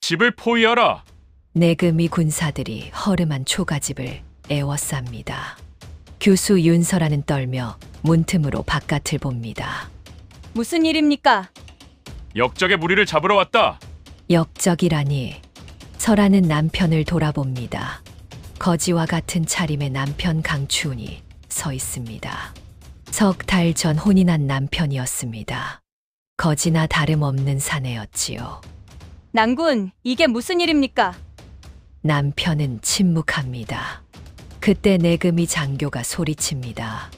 집을 포위하라. 내금이 군사들이 허름한 초가집을 에워쌉니다. 교수 윤설아는 떨며 문틈으로 바깥을 봅니다. 무슨 일입니까? 역적의 무리를 잡으러 왔다. 역적이라니. 설아는 남편을 돌아봅니다. 거지와 같은 차림의 남편 강추운이 서 있습니다. 석 달 전 혼인한 남편이었습니다. 거지나 다름없는 사내였지요. 난군, 이게 무슨 일입니까? 남편은 침묵합니다. 그때 내금이 장교가 소리칩니다.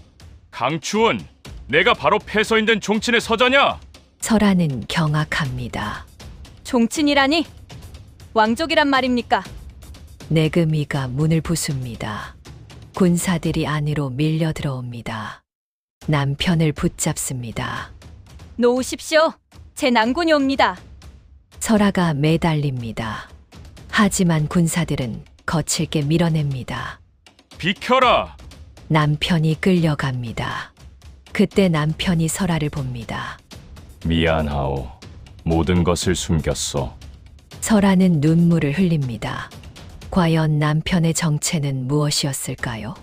강추원, 내가 바로 패서인된 종친의 서자냐? 설아는 경악합니다. 종친이라니? 왕족이란 말입니까? 내금이가 문을 부숩니다. 군사들이 안으로 밀려 들어옵니다. 남편을 붙잡습니다. 놓으십시오. 제 난군이 옵니다. 설아가 매달립니다. 하지만 군사들은 거칠게 밀어냅니다. 비켜라. 남편이 끌려갑니다. 그때 남편이 설아를 봅니다. 미안하오. 모든 것을 숨겼소. 설아는 눈물을 흘립니다. 과연 남편의 정체는 무엇이었을까요?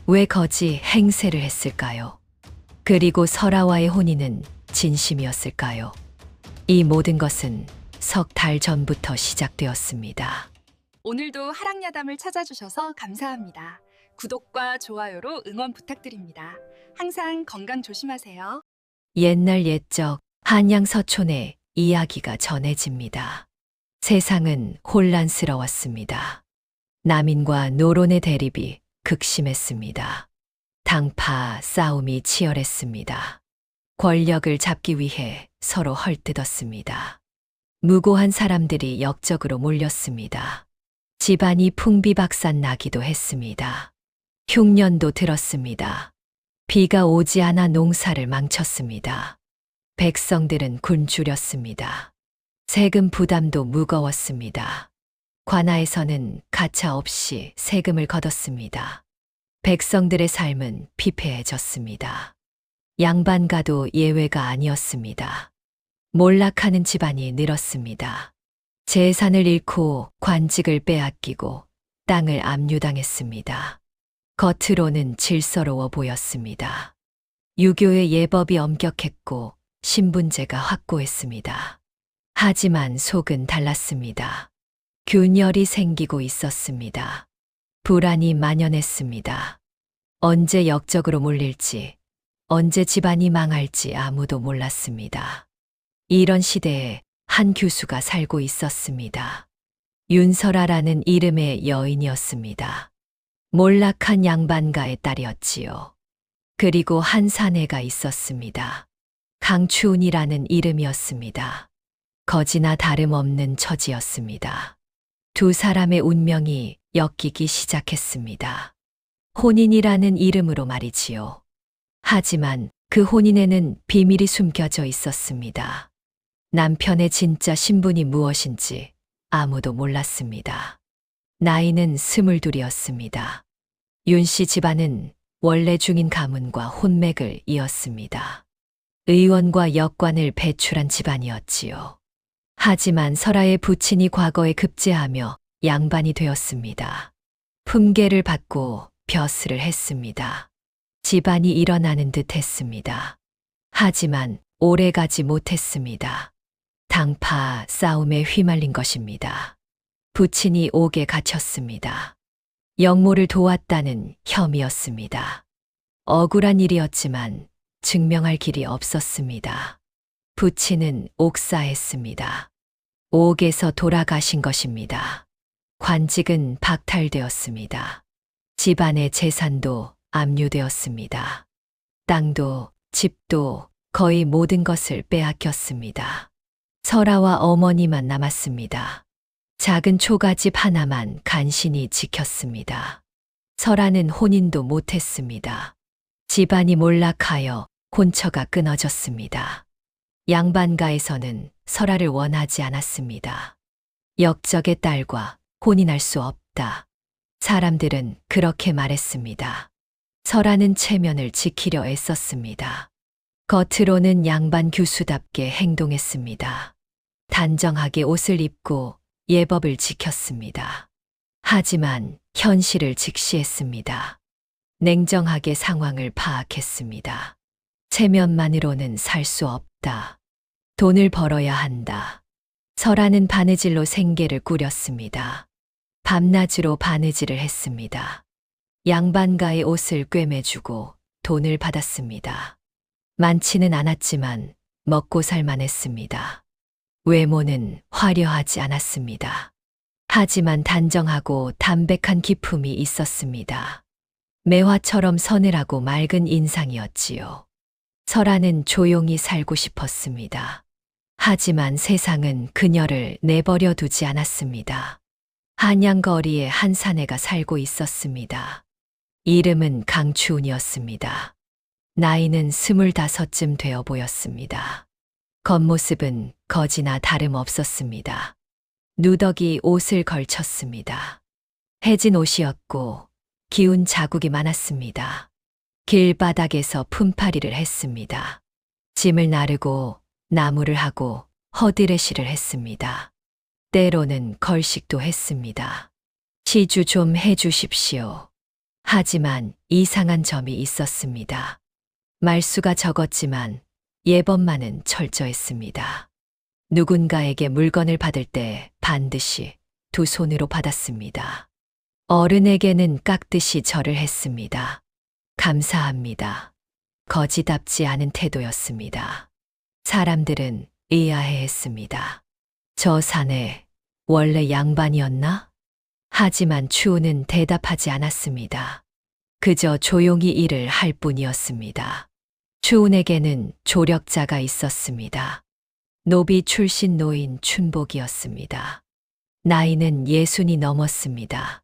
왜 거지 행세를 했을까요? 그리고 설아와의 혼인은 진심이었을까요? 이 모든 것은 석 달 전부터 시작되었습니다. 오늘도 하락야담을 찾아주셔서 감사합니다. 구독과 좋아요로 응원 부탁드립니다. 항상 건강 조심하세요. 옛날 옛적 한양 서촌의 이야기가 전해집니다. 세상은 혼란스러웠습니다. 남인과 노론의 대립이 극심했습니다. 당파 싸움이 치열했습니다. 권력을 잡기 위해 서로 헐뜯었습니다. 무고한 사람들이 역적으로 몰렸습니다. 집안이 풍비박산 나기도 했습니다. 흉년도 들었습니다. 비가 오지 않아 농사를 망쳤습니다. 백성들은 굶주렸습니다. 세금 부담도 무거웠습니다. 관아에서는 가차 없이 세금을 걷었습니다. 백성들의 삶은 피폐해졌습니다. 양반가도 예외가 아니었습니다. 몰락하는 집안이 늘었습니다. 재산을 잃고 관직을 빼앗기고 땅을 압류당했습니다. 겉으로는 질서로워 보였습니다. 유교의 예법이 엄격했고 신분제가 확고했습니다. 하지만 속은 달랐습니다. 균열이 생기고 있었습니다. 불안이 만연했습니다. 언제 역적으로 몰릴지, 언제 집안이 망할지 아무도 몰랐습니다. 이런 시대에 한 교수가 살고 있었습니다. 윤설아라는 이름의 여인이었습니다. 몰락한 양반가의 딸이었지요. 그리고 한 사내가 있었습니다. 강추운이라는 이름이었습니다. 거지나 다름없는 처지였습니다. 두 사람의 운명이 엮이기 시작했습니다. 혼인이라는 이름으로 말이지요. 하지만 그 혼인에는 비밀이 숨겨져 있었습니다. 남편의 진짜 신분이 무엇인지 아무도 몰랐습니다. 나이는 22이었습니다. 윤씨 집안은 원래 중인 가문과 혼맥을 이었습니다. 의원과 역관을 배출한 집안이었지요. 하지만 설아의 부친이 과거에 급제하며 양반이 되었습니다. 품계를 받고 벼슬을 했습니다. 집안이 일어나는 듯 했습니다. 하지만 오래가지 못했습니다. 당파 싸움에 휘말린 것입니다. 부친이 옥에 갇혔습니다. 영모를 도왔다는 혐의였습니다. 억울한 일이었지만 증명할 길이 없었습니다. 부친은 옥사했습니다. 옥에서 돌아가신 것입니다. 관직은 박탈되었습니다. 집안의 재산도 압류되었습니다. 땅도 집도 거의 모든 것을 빼앗겼습니다. 설아와 어머니만 남았습니다. 작은 초가집 하나만 간신히 지켰습니다. 설아는 혼인도 못했습니다. 집안이 몰락하여 혼처가 끊어졌습니다. 양반가에서는 설아를 원하지 않았습니다. 역적의 딸과 혼인할 수 없다. 사람들은 그렇게 말했습니다. 설아는 체면을 지키려 애썼습니다. 겉으로는 양반 교수답게 행동했습니다. 단정하게 옷을 입고 예법을 지켰습니다. 하지만 현실을 직시했습니다. 냉정하게 상황을 파악했습니다. 체면만으로는 살 수 없다. 돈을 벌어야 한다. 설아는 바느질로 생계를 꾸렸습니다. 밤낮으로 바느질을 했습니다. 양반가의 옷을 꿰매주고 돈을 받았습니다. 많지는 않았지만 먹고 살만 했습니다. 외모는 화려하지 않았습니다. 하지만 단정하고 담백한 기품이 있었습니다. 매화처럼 서늘하고 맑은 인상이었지요. 설아는 조용히 살고 싶었습니다. 하지만 세상은 그녀를 내버려 두지 않았습니다. 한양거리에 한 사내가 살고 있었습니다. 이름은 강추운이었습니다. 나이는 25쯤 되어 보였습니다. 겉모습은 거지나 다름없었습니다. 누더기 옷을 걸쳤습니다. 해진 옷이었고 기운 자국이 많았습니다. 길바닥에서 품팔이를 했습니다. 짐을 나르고 나무를 하고 허드레시를 했습니다. 때로는 걸식도 했습니다. 시주 좀 해주십시오. 하지만 이상한 점이 있었습니다. 말수가 적었지만 예법만은 철저했습니다. 누군가에게 물건을 받을 때 반드시 두 손으로 받았습니다. 어른에게는 깎듯이 절을 했습니다. 감사합니다. 거지답지 않은 태도였습니다. 사람들은 의아해했습니다. 저 사내 원래 양반이었나? 하지만 추우는 대답하지 않았습니다. 그저 조용히 일을 할 뿐이었습니다. 추운에게는 조력자가 있었습니다. 노비 출신 노인 춘복이었습니다. 나이는 60이 넘었습니다.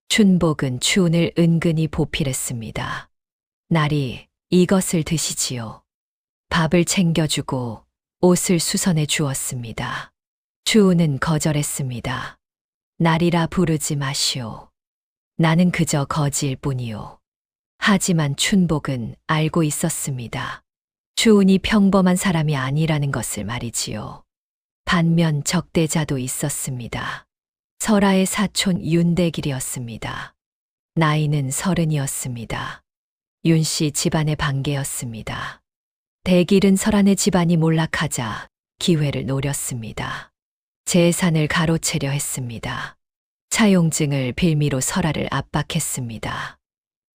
춘복은 추운을 은근히 보필했습니다. 날이 이것을 드시지요. 밥을 챙겨주고 옷을 수선해 주었습니다. 추운은 거절했습니다. 날이라 부르지 마시오. 나는 그저 거지일 뿐이오. 하지만 춘복은 알고 있었습니다. 추운이 평범한 사람이 아니라는 것을 말이지요. 반면 적대자도 있었습니다. 설아의 사촌 윤대길이었습니다. 나이는 30이었습니다. 윤씨 집안의 반계였습니다. 대길은 설안의 집안이 몰락하자 기회를 노렸습니다. 재산을 가로채려 했습니다. 차용증을 빌미로 설아를 압박했습니다.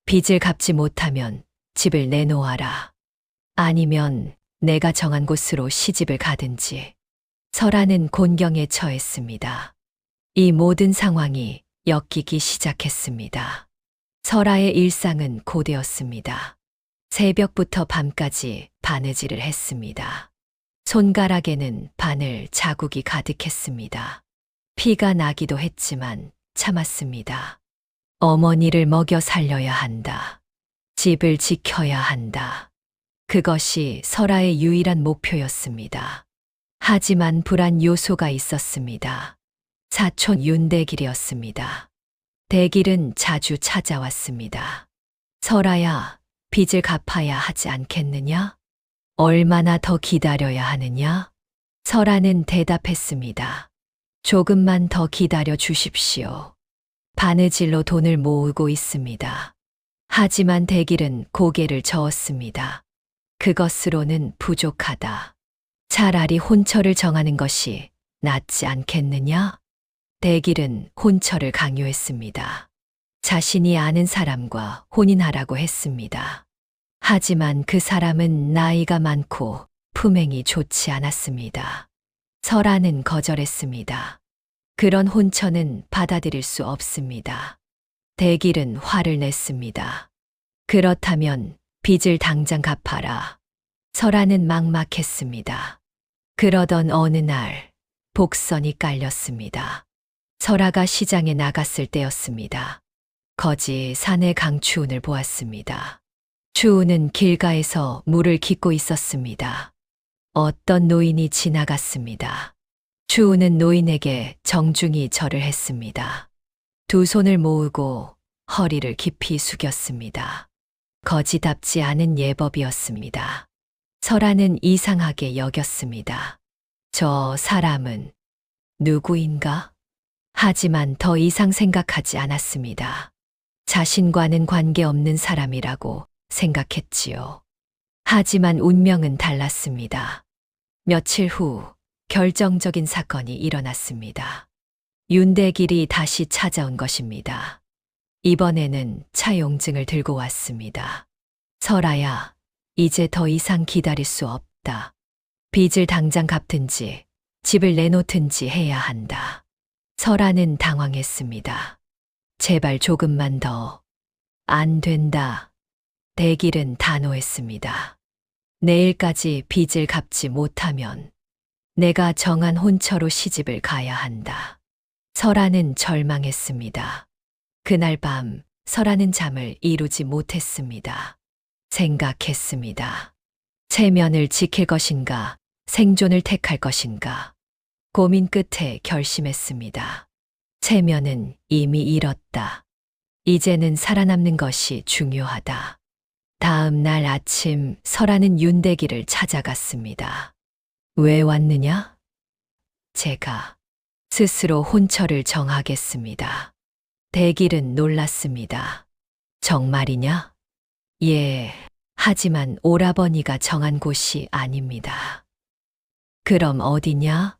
빚을 갚지 못하면 집을 내놓아라. 아니면 내가 정한 곳으로 시집을 가든지. 설아는 곤경에 처했습니다. 이 모든 상황이 엮이기 시작했습니다. 설아의 일상은 고되었습니다. 새벽부터 밤까지 바느질을 했습니다. 손가락에는 바늘 자국이 가득했습니다. 피가 나기도 했지만 참았습니다. 어머니를 먹여 살려야 한다. 집을 지켜야 한다. 그것이 설아의 유일한 목표였습니다. 하지만 불안 요소가 있었습니다. 사촌 윤대길이었습니다. 대길은 자주 찾아왔습니다. 설아야, 빚을 갚아야 하지 않겠느냐? 얼마나 더 기다려야 하느냐? 설아는 대답했습니다. 조금만 더 기다려 주십시오. 바느질로 돈을 모으고 있습니다. 하지만 대길은 고개를 저었습니다. 그것으로는 부족하다. 차라리 혼처를 정하는 것이 낫지 않겠느냐? 대길은 혼처를 강요했습니다. 자신이 아는 사람과 혼인하라고 했습니다. 하지만 그 사람은 나이가 많고 품행이 좋지 않았습니다. 설아는 거절했습니다. 그런 혼처는 받아들일 수 없습니다. 대길은 화를 냈습니다. 그렇다면 빚을 당장 갚아라. 설아는 막막했습니다. 그러던 어느 날 복선이 깔렸습니다. 설아가 시장에 나갔을 때였습니다. 거지 사내 강추운을 보았습니다. 추운은 길가에서 물을 깃고 있었습니다. 어떤 노인이 지나갔습니다. 추운은 노인에게 정중히 절을 했습니다. 두 손을 모으고 허리를 깊이 숙였습니다. 거지답지 않은 예법이었습니다. 설아는 이상하게 여겼습니다. 저 사람은 누구인가? 하지만 더 이상 생각하지 않았습니다. 자신과는 관계없는 사람이라고 생각했지요. 하지만 운명은 달랐습니다. 며칠 후 결정적인 사건이 일어났습니다. 윤대길이 다시 찾아온 것입니다. 이번에는 차용증을 들고 왔습니다. 설아야, 이제 더 이상 기다릴 수 없다. 빚을 당장 갚든지 집을 내놓든지 해야 한다. 설아는 당황했습니다. 제발 조금만 더. 안 된다. 대길은 단호했습니다. 내일까지 빚을 갚지 못하면 내가 정한 혼처로 시집을 가야 한다. 설아는 절망했습니다. 그날 밤 설아는 잠을 이루지 못했습니다. 생각했습니다. 체면을 지킬 것인가, 생존을 택할 것인가. 고민 끝에 결심했습니다. 체면은 이미 잃었다. 이제는 살아남는 것이 중요하다. 다음 날 아침 설아는 윤대길을 찾아갔습니다. 왜 왔느냐? 제가 스스로 혼처를 정하겠습니다. 대길은 놀랐습니다. 정말이냐? 예, 하지만 오라버니가 정한 곳이 아닙니다. 그럼 어디냐?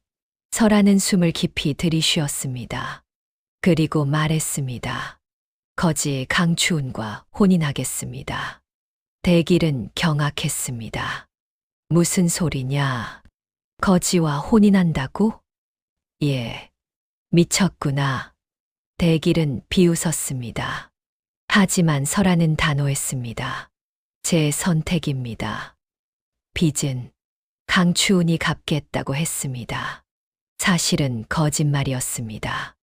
설아는 숨을 깊이 들이쉬었습니다. 그리고 말했습니다. 거지 강추운과 혼인하겠습니다. 대길은 경악했습니다. 무슨 소리냐? 거지와 혼인한다고? 예, 미쳤구나. 대길은 비웃었습니다. 하지만 설아는 단호했습니다. 제 선택입니다. 빚은 강추운이 갚겠다고 했습니다. 사실은 거짓말이었습니다.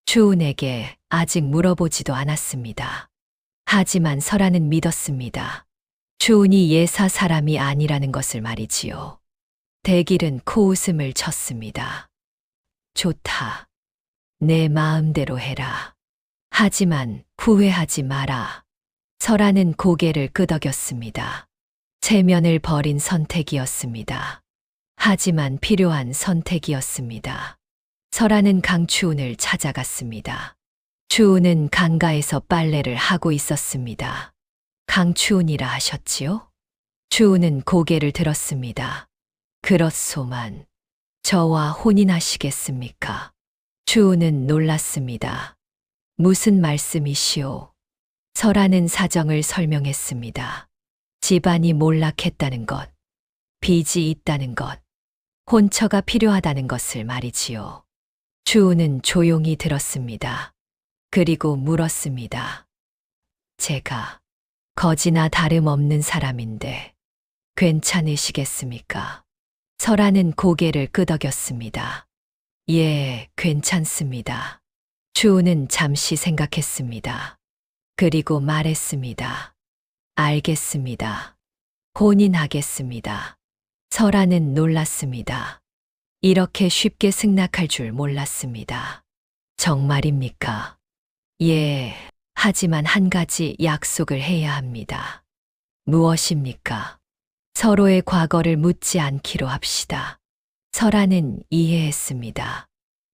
추운에게 아직 물어보지도 않았습니다. 하지만 설아는 믿었습니다. 추운이 예사 사람이 아니라는 것을 말이지요. 대길은 코웃음을 쳤습니다. 좋다. 내 마음대로 해라. 하지만 후회하지 마라. 설아는 고개를 끄덕였습니다. 체면을 버린 선택이었습니다. 하지만 필요한 선택이었습니다. 설아는 강추운을 찾아갔습니다. 추운은 강가에서 빨래를 하고 있었습니다. 강추운이라 하셨지요? 추운은 고개를 들었습니다. 그렇소만. 저와 혼인하시겠습니까? 추운은 놀랐습니다. 무슨 말씀이시오? 설아는 사정을 설명했습니다. 집안이 몰락했다는 것, 빚이 있다는 것, 혼처가 필요하다는 것을 말이지요. 추운은 조용히 들었습니다. 그리고 물었습니다. 제가 거지나 다름없는 사람인데 괜찮으시겠습니까? 설아는 고개를 끄덕였습니다. 예, 괜찮습니다. 추운은 잠시 생각했습니다. 그리고 말했습니다. 알겠습니다. 혼인하겠습니다. 설아는 놀랐습니다. 이렇게 쉽게 승낙할 줄 몰랐습니다. 정말입니까? 예, 하지만 한 가지 약속을 해야 합니다. 무엇입니까? 서로의 과거를 묻지 않기로 합시다. 설아는 이해했습니다.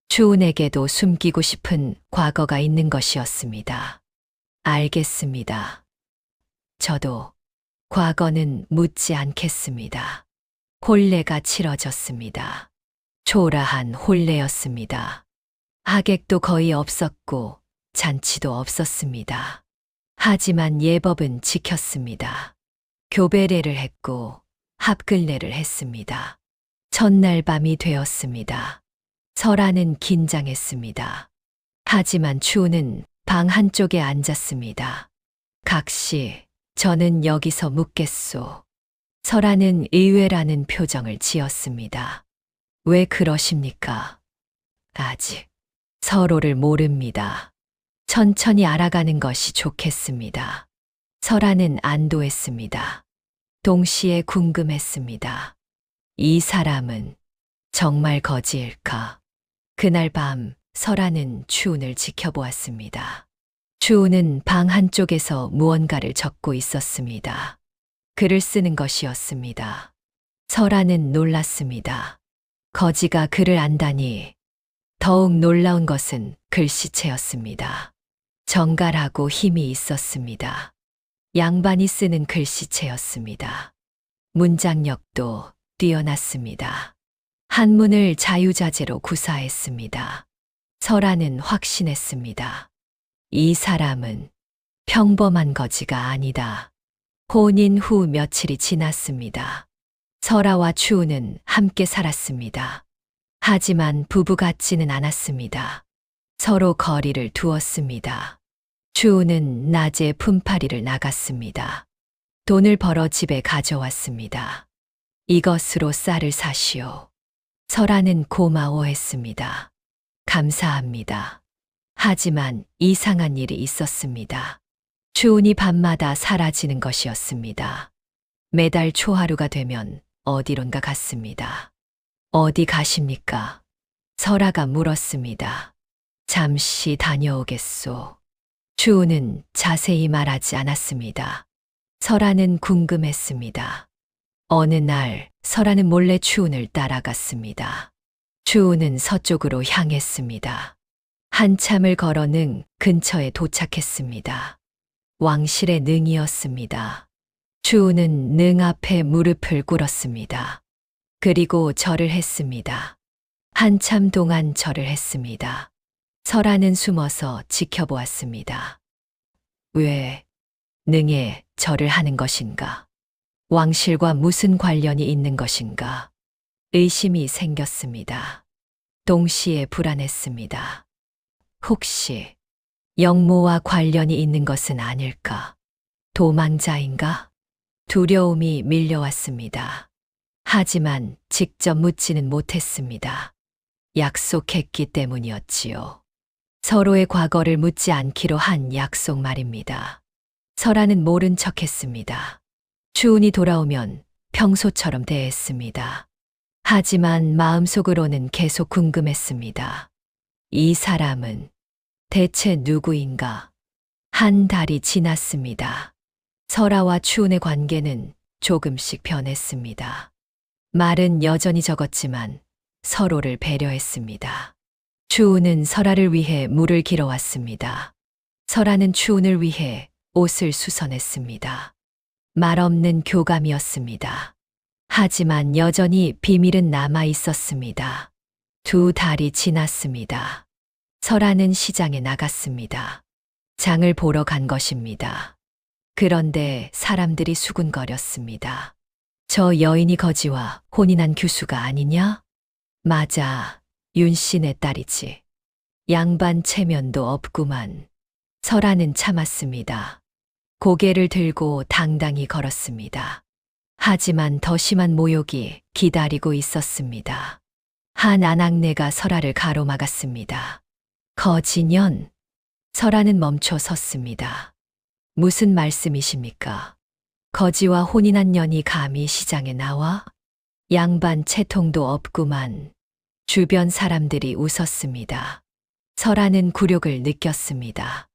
추운에게도 숨기고 싶은 과거가 있는 것이었습니다. 알겠습니다. 저도 과거는 묻지 않겠습니다. 혼례가 치러졌습니다. 초라한 혼례였습니다. 하객도 거의 없었고 잔치도 없었습니다. 하지만 예법은 지켰습니다. 교배례를 했고 합글례를 했습니다. 첫날 밤이 되었습니다. 설아는 긴장했습니다. 하지만 추우는 방 한쪽에 앉았습니다. 각시, 저는 여기서 묵겠소. 설아는 의외라는 표정을 지었습니다. 왜 그러십니까? 아직 서로를 모릅니다. 천천히 알아가는 것이 좋겠습니다. 설아는 안도했습니다. 동시에 궁금했습니다. 이 사람은 정말 거지일까? 그날 밤 설아는 추운을 지켜보았습니다. 추운은 방 한쪽에서 무언가를 적고 있었습니다. 글을 쓰는 것이었습니다. 설아는 놀랐습니다. 거지가 글을 안다니. 더욱 놀라운 것은 글씨체였습니다. 정갈하고 힘이 있었습니다. 양반이 쓰는 글씨체였습니다. 문장력도 뛰어났습니다. 한문을 자유자재로 구사했습니다. 설아는 확신했습니다. 이 사람은 평범한 거지가 아니다. 혼인 후 며칠이 지났습니다. 설아와 추우는 함께 살았습니다. 하지만 부부 같지는 않았습니다. 서로 거리를 두었습니다. 추우는 낮에 품팔이를 나갔습니다. 돈을 벌어 집에 가져왔습니다. 이것으로 쌀을 사시오. 설아는 고마워했습니다. 감사합니다. 하지만 이상한 일이 있었습니다. 추운이 밤마다 사라지는 것이었습니다. 매달 초하루가 되면 어디론가 갔습니다. 어디 가십니까? 설아가 물었습니다. 잠시 다녀오겠소. 추우는 자세히 말하지 않았습니다. 설아는 궁금했습니다. 어느 날 설아는 몰래 추운을 따라갔습니다. 추운은 서쪽으로 향했습니다. 한참을 걸어 능 근처에 도착했습니다. 왕실의 능이었습니다. 추우는 능 앞에 무릎을 꿇었습니다. 그리고 절을 했습니다. 한참 동안 절을 했습니다. 설아는 숨어서 지켜보았습니다. 왜 능에 절을 하는 것인가? 왕실과 무슨 관련이 있는 것인가? 의심이 생겼습니다. 동시에 불안했습니다. 혹시 영모와 관련이 있는 것은 아닐까? 도망자인가? 두려움이 밀려왔습니다. 하지만 직접 묻지는 못했습니다. 약속했기 때문이었지요. 서로의 과거를 묻지 않기로 한 약속 말입니다. 설아는 모른 척했습니다. 추운이 돌아오면 평소처럼 대했습니다. 하지만 마음속으로는 계속 궁금했습니다. 이 사람은 대체 누구인가? 한 달이 지났습니다. 설아와 추운의 관계는 조금씩 변했습니다. 말은 여전히 적었지만 서로를 배려했습니다. 추운은 설아를 위해 물을 길어왔습니다. 설아는 추운을 위해 옷을 수선했습니다. 말 없는 교감이었습니다. 하지만 여전히 비밀은 남아 있었습니다. 2달이 지났습니다. 설아는 시장에 나갔습니다. 장을 보러 간 것입니다. 그런데 사람들이 수군거렸습니다. 저 여인이 거지와 혼인한 규수가 아니냐? 맞아, 윤 씨네 딸이지. 양반 체면도 없구만. 설아는 참았습니다. 고개를 들고 당당히 걸었습니다. 하지만 더 심한 모욕이 기다리고 있었습니다. 한 아낙네가 설아를 가로막았습니다. 거지년. 설아는 멈춰 섰습니다. 무슨 말씀이십니까? 거지와 혼인한 년이 감히 시장에 나와? 양반 채통도 없구만. 주변 사람들이 웃었습니다. 설아는 굴욕을 느꼈습니다.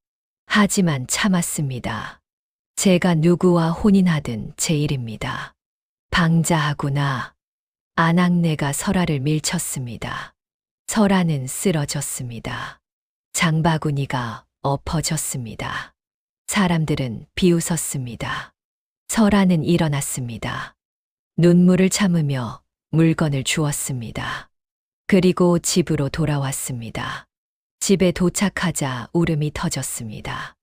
하지만 참았습니다. 제가 누구와 혼인하든 제 일입니다. 방자하구나. 아낙네가 설아를 밀쳤습니다. 설아는 쓰러졌습니다. 장바구니가 엎어졌습니다. 사람들은 비웃었습니다. 설아는 일어났습니다. 눈물을 참으며 물건을 주었습니다. 그리고 집으로 돌아왔습니다. 집에 도착하자 울음이 터졌습니다.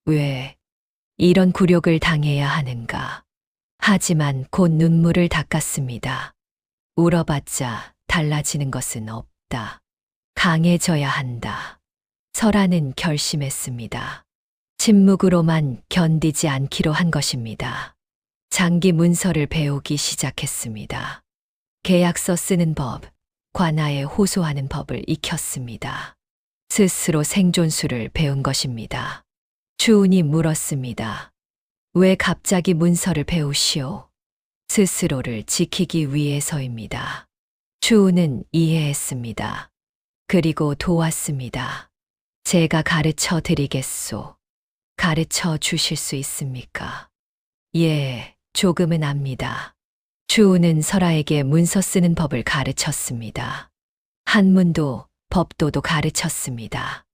왜 이런 굴욕을 당해야 하는가? 하지만 곧 눈물을 닦았습니다. 울어봤자 달라지는 것은 없다. 강해져야 한다. 설아는 결심했습니다. 침묵으로만 견디지 않기로 한 것입니다. 장기 문서를 배우기 시작했습니다. 계약서 쓰는 법, 관아에 호소하는 법을 익혔습니다. 스스로 생존수를 배운 것입니다. 추운이 물었습니다. 왜 갑자기 문서를 배우시오? 스스로를 지키기 위해서입니다. 추운은 이해했습니다. 그리고 도왔습니다. 제가 가르쳐 드리겠소. 가르쳐 주실 수 있습니까? 예, 조금은 압니다. 추운은 설아에게 문서 쓰는 법을 가르쳤습니다. 한문도 법도도 가르쳤습니다.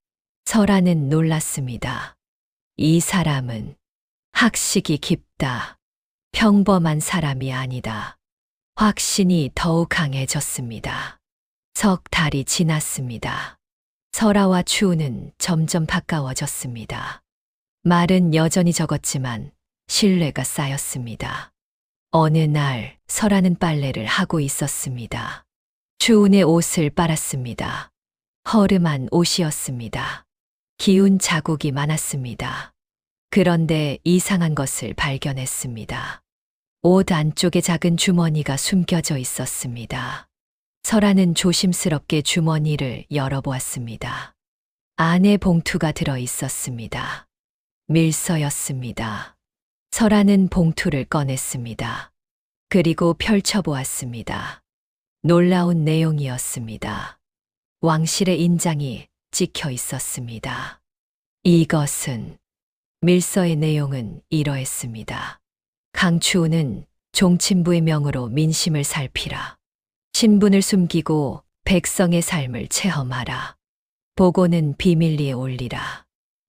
설아는 놀랐습니다. 이 사람은 학식이 깊다. 평범한 사람이 아니다. 확신이 더욱 강해졌습니다. 석 달이 지났습니다. 설아와 추우는 점점 가까워졌습니다. 말은 여전히 적었지만 신뢰가 쌓였습니다. 어느 날 설아는 빨래를 하고 있었습니다. 추운의 옷을 빨았습니다. 허름한 옷이었습니다. 기운 자국이 많았습니다. 그런데 이상한 것을 발견했습니다. 옷 안쪽에 작은 주머니가 숨겨져 있었습니다. 설아는 조심스럽게 주머니를 열어보았습니다. 안에 봉투가 들어 있었습니다. 밀서였습니다. 설아는 봉투를 꺼냈습니다. 그리고 펼쳐보았습니다. 놀라운 내용이었습니다. 왕실의 인장이 찍혀 있었습니다. 이것은 밀서의 내용은 이러했습니다. 강추우는 종친부의 명으로 민심을 살피라. 신분을 숨기고 백성의 삶을 체험하라. 보고는 비밀리에 올리라.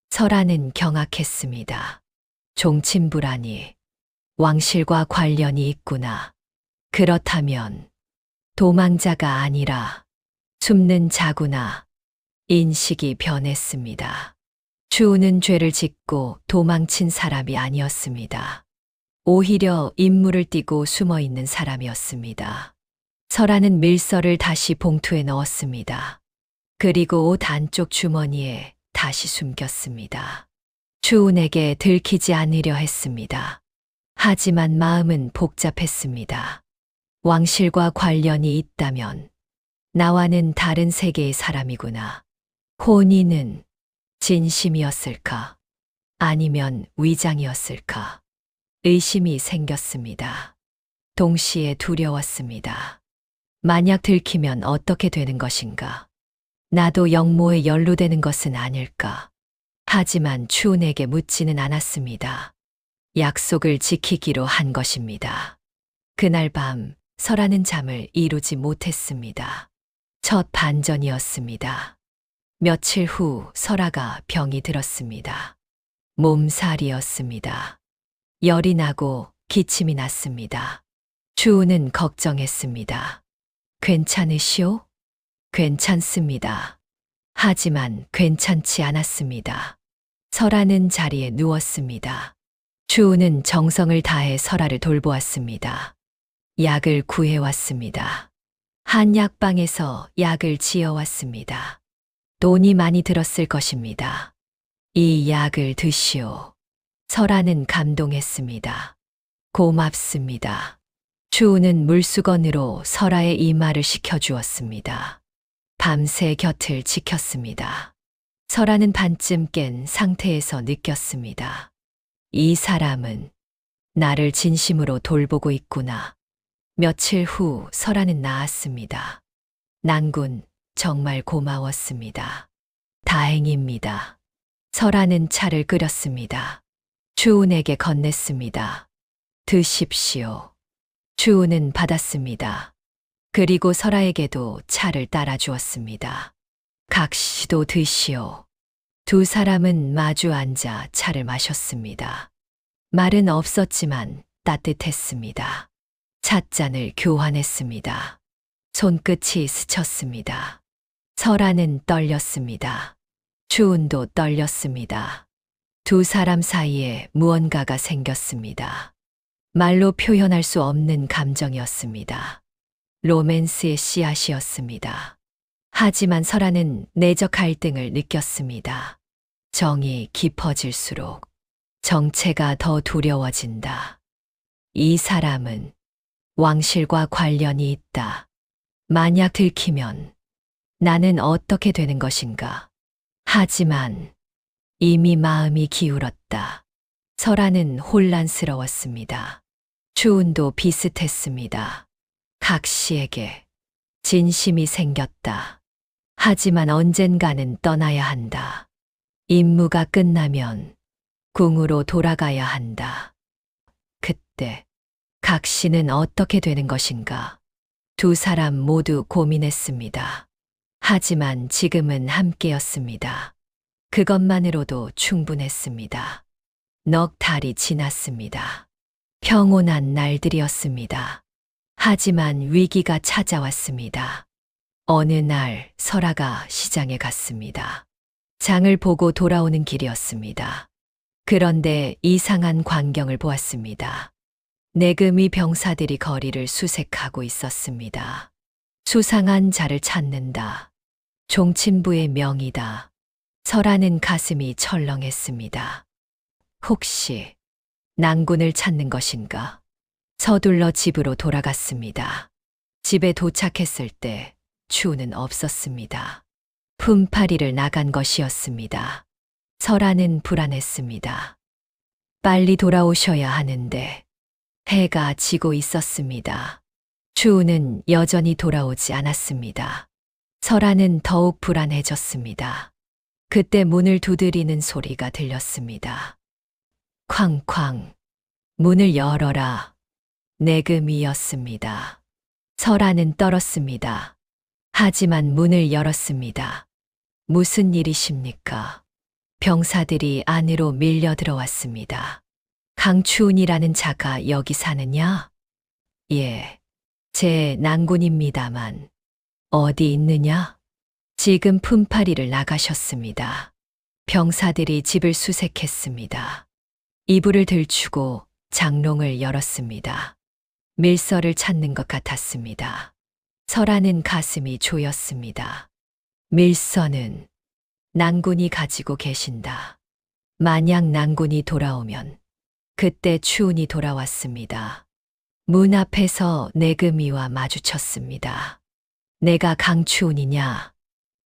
설아는 경악했습니다. 종친부라니 왕실과 관련이 있구나. 그렇다면 도망자가 아니라 숨는 자구나. 인식이 변했습니다. 추우는 죄를 짓고 도망친 사람이 아니었습니다. 오히려 임무를 띠고 숨어 있는 사람이었습니다. 설아는 밀서를 다시 봉투에 넣었습니다. 그리고 옷 안쪽 주머니에 다시 숨겼습니다. 추운에게 들키지 않으려 했습니다. 하지만 마음은 복잡했습니다. 왕실과 관련이 있다면 나와는 다른 세계의 사람이구나. 혼인은 진심이었을까? 아니면 위장이었을까? 의심이 생겼습니다. 동시에 두려웠습니다. 만약 들키면 어떻게 되는 것인가? 나도 영모에 연루되는 것은 아닐까? 하지만 추운에게 묻지는 않았습니다. 약속을 지키기로 한 것입니다. 그날 밤 설아는 잠을 이루지 못했습니다. 첫 반전이었습니다. 며칠 후 설아가 병이 들었습니다. 몸살이었습니다. 열이 나고 기침이 났습니다. 추우는 걱정했습니다. 괜찮으시오? 괜찮습니다. 하지만 괜찮지 않았습니다. 설아는 자리에 누웠습니다. 추우는 정성을 다해 설아를 돌보았습니다. 약을 구해왔습니다. 한약방에서 약을 지어왔습니다. 돈이 많이 들었을 것입니다. 이 약을 드시오. 설아는 감동했습니다. 고맙습니다. 추우는 물수건으로 설아의 이마를 식혀주었습니다. 밤새 곁을 지켰습니다. 설아는 반쯤 깬 상태에서 느꼈습니다. 이 사람은 나를 진심으로 돌보고 있구나. 며칠 후 설아는 나았습니다. 난군, 정말 고마웠습니다. 다행입니다. 설아는 차를 끓였습니다. 추운에게 건넸습니다. 드십시오. 추운은 받았습니다. 그리고 설아에게도 차를 따라 주었습니다. 각시도 드시오. 두 사람은 마주 앉아 차를 마셨습니다. 말은 없었지만 따뜻했습니다. 찻잔을 교환했습니다. 손끝이 스쳤습니다. 설아는 떨렸습니다. 추운도 떨렸습니다. 두 사람 사이에 무언가가 생겼습니다. 말로 표현할 수 없는 감정이었습니다. 로맨스의 씨앗이었습니다. 하지만 설아는 내적 갈등을 느꼈습니다. 정이 깊어질수록 정체가 더 두려워진다. 이 사람은 왕실과 관련이 있다. 만약 들키면 나는 어떻게 되는 것인가? 하지만 이미 마음이 기울었다. 설아는 혼란스러웠습니다. 추운도 비슷했습니다. 각 씨에게 진심이 생겼다. 하지만 언젠가는 떠나야 한다. 임무가 끝나면 궁으로 돌아가야 한다. 그때 각 씨는 어떻게 되는 것인가? 두 사람 모두 고민했습니다. 하지만 지금은 함께였습니다. 그것만으로도 충분했습니다. 넉 달이 지났습니다. 평온한 날들이었습니다. 하지만 위기가 찾아왔습니다. 어느 날 설아가 시장에 갔습니다. 장을 보고 돌아오는 길이었습니다. 그런데 이상한 광경을 보았습니다. 내금이 병사들이 거리를 수색하고 있었습니다. 수상한 자를 찾는다. 종친부의 명이다. 설아는 가슴이 철렁했습니다. 혹시 낭군을 찾는 것인가? 서둘러 집으로 돌아갔습니다. 집에 도착했을 때 추우는 없었습니다. 품팔이를 나간 것이었습니다. 설아는 불안했습니다. 빨리 돌아오셔야 하는데 해가 지고 있었습니다. 추우는 여전히 돌아오지 않았습니다. 설아는 더욱 불안해졌습니다. 그때 문을 두드리는 소리가 들렸습니다. 쾅쾅, 문을 열어라. 내금이었습니다. 설아는 떨었습니다. 하지만 문을 열었습니다. 무슨 일이십니까? 병사들이 안으로 밀려 들어왔습니다. 강추운이라는 자가 여기 사느냐? 예, 제 낭군입니다만 어디 있느냐? 지금 품팔이를 나가셨습니다. 병사들이 집을 수색했습니다. 이불을 들추고 장롱을 열었습니다. 밀서를 찾는 것 같았습니다. 설아는 가슴이 조였습니다. 밀서는 낭군이 가지고 계신다. 만약 낭군이 돌아오면 그때 추운이 돌아왔습니다. 문 앞에서 내금이와 마주쳤습니다. 내가 강추운이냐?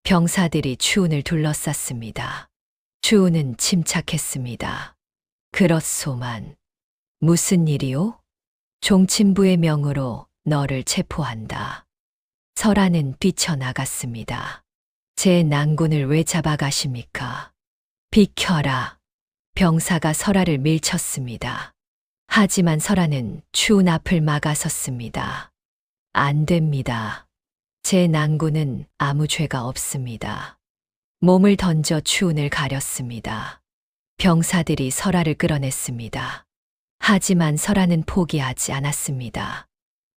병사들이 추운을 둘러쌌습니다. 추운은 침착했습니다. 그렇소만 무슨 일이오? 종친부의 명으로 너를 체포한다. 설아는 뛰쳐나갔습니다. 제 낭군을 왜 잡아가십니까? 비켜라. 병사가 설아를 밀쳤습니다. 하지만 설아는 추운 앞을 막아섰습니다. 안 됩니다. 제 낭군은 아무 죄가 없습니다. 몸을 던져 추운을 가렸습니다. 병사들이 설아를 끌어냈습니다. 하지만 설아는 포기하지 않았습니다.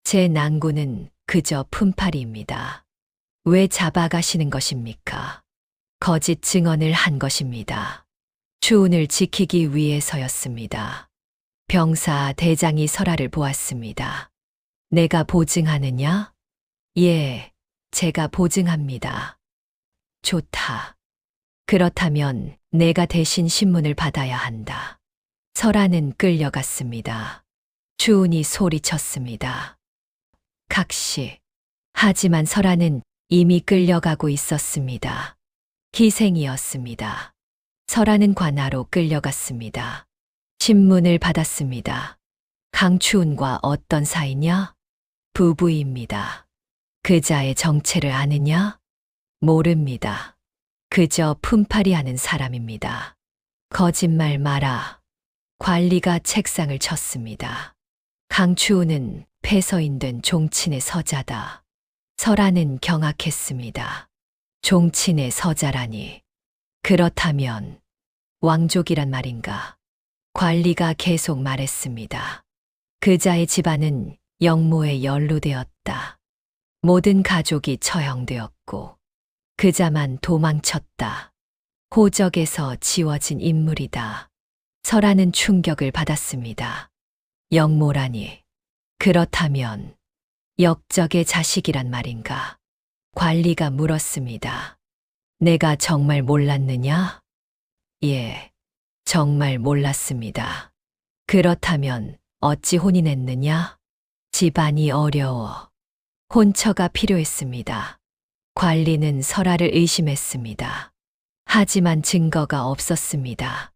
제 낭군은 그저 품팔이입니다. 왜 잡아가시는 것입니까? 거짓 증언을 한 것입니다. 추운을 지키기 위해서였습니다. 병사 대장이 설아를 보았습니다. 내가 보증하느냐? 예, 제가 보증합니다. 좋다. 그렇다면 내가 대신 신문을 받아야 한다. 설아는 끌려갔습니다. 추운이 소리쳤습니다. 각시. 하지만 설아는 이미 끌려가고 있었습니다. 희생이었습니다. 설아는 관하로 끌려갔습니다. 신문을 받았습니다. 강추운과 어떤 사이냐? 부부입니다. 그자의 정체를 아느냐? 모릅니다. 그저 품팔이하는 사람입니다. 거짓말 마라. 관리가 책상을 쳤습니다. 강추운은 폐서인 된 종친의 서자다. 설아는 경악했습니다. 종친의 서자라니. 그렇다면 왕족이란 말인가? 관리가 계속 말했습니다. 그자의 집안은 영모에 연루되었다. 모든 가족이 처형되었고 그자만 도망쳤다. 호적에서 지워진 인물이다. 설아는 충격을 받았습니다. 영모라니. 그렇다면 역적의 자식이란 말인가? 관리가 물었습니다. 내가 정말 몰랐느냐? 예, 정말 몰랐습니다. 그렇다면 어찌 혼인했느냐? 집안이 어려워. 혼처가 필요했습니다. 관리는 설아를 의심했습니다. 하지만 증거가 없었습니다.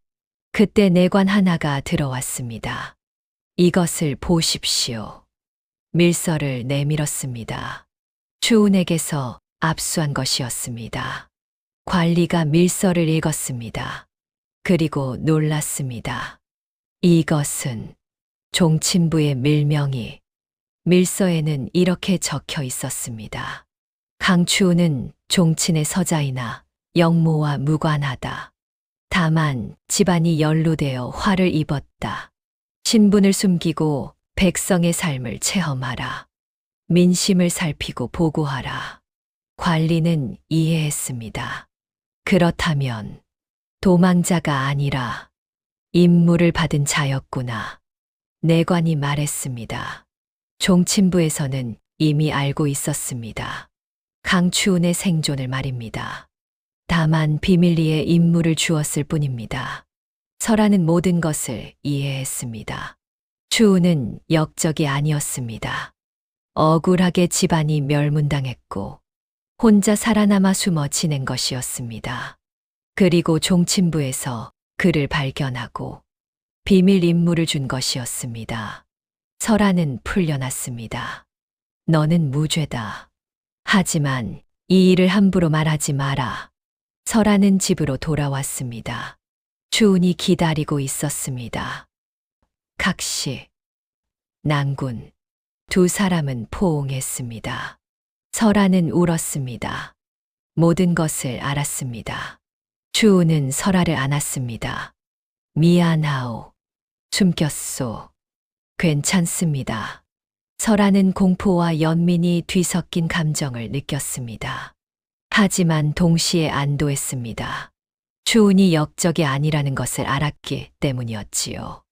그때 내관 하나가 들어왔습니다. 이것을 보십시오. 밀서를 내밀었습니다. 추운에게서 압수한 것이었습니다. 관리가 밀서를 읽었습니다. 그리고 놀랐습니다. 이것은 종친부의 밀명이. 밀서에는 이렇게 적혀 있었습니다. 강추우는 종친의 서자이나 영모와 무관하다. 다만 집안이 연루되어 화를 입었다. 신분을 숨기고 백성의 삶을 체험하라. 민심을 살피고 보고하라. 관리는 이해했습니다. 그렇다면 도망자가 아니라 임무를 받은 자였구나. 내관이 말했습니다. 종친부에서는 이미 알고 있었습니다. 강추운의 생존을 말입니다. 다만 비밀리에 임무를 주었을 뿐입니다. 설하는 모든 것을 이해했습니다. 추운은 역적이 아니었습니다. 억울하게 집안이 멸문당했고 혼자 살아남아 숨어 지낸 것이었습니다. 그리고 종친부에서 그를 발견하고 비밀 임무를 준 것이었습니다. 설하는 풀려났습니다. 너는 무죄다. 하지만 이 일을 함부로 말하지 마라. 설하는 집으로 돌아왔습니다. 추운이 기다리고 있었습니다. 각시, 난군, 두 사람은 포옹했습니다. 설하는 울었습니다. 모든 것을 알았습니다. 추운은 설하를 안았습니다. 미안하오. 숨겼소. 괜찮습니다. 설하는 공포와 연민이 뒤섞인 감정을 느꼈습니다. 하지만 동시에 안도했습니다. 추운이 역적이 아니라는 것을 알았기 때문이었지요.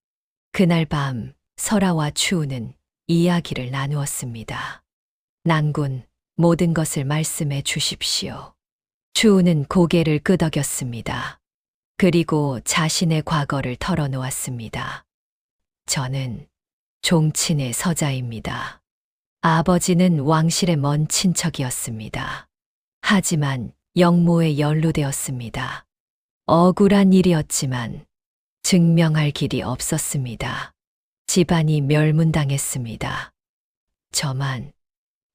그날 밤 설하와 추운은 이야기를 나누었습니다. 난군, 모든 것을 말씀해 주십시오. 추운은 고개를 끄덕였습니다. 그리고 자신의 과거를 털어놓았습니다. 저는 종친의 서자입니다. 아버지는 왕실의 먼 친척이었습니다. 하지만 영모에 연루되었습니다. 억울한 일이었지만 증명할 길이 없었습니다. 집안이 멸문당했습니다. 저만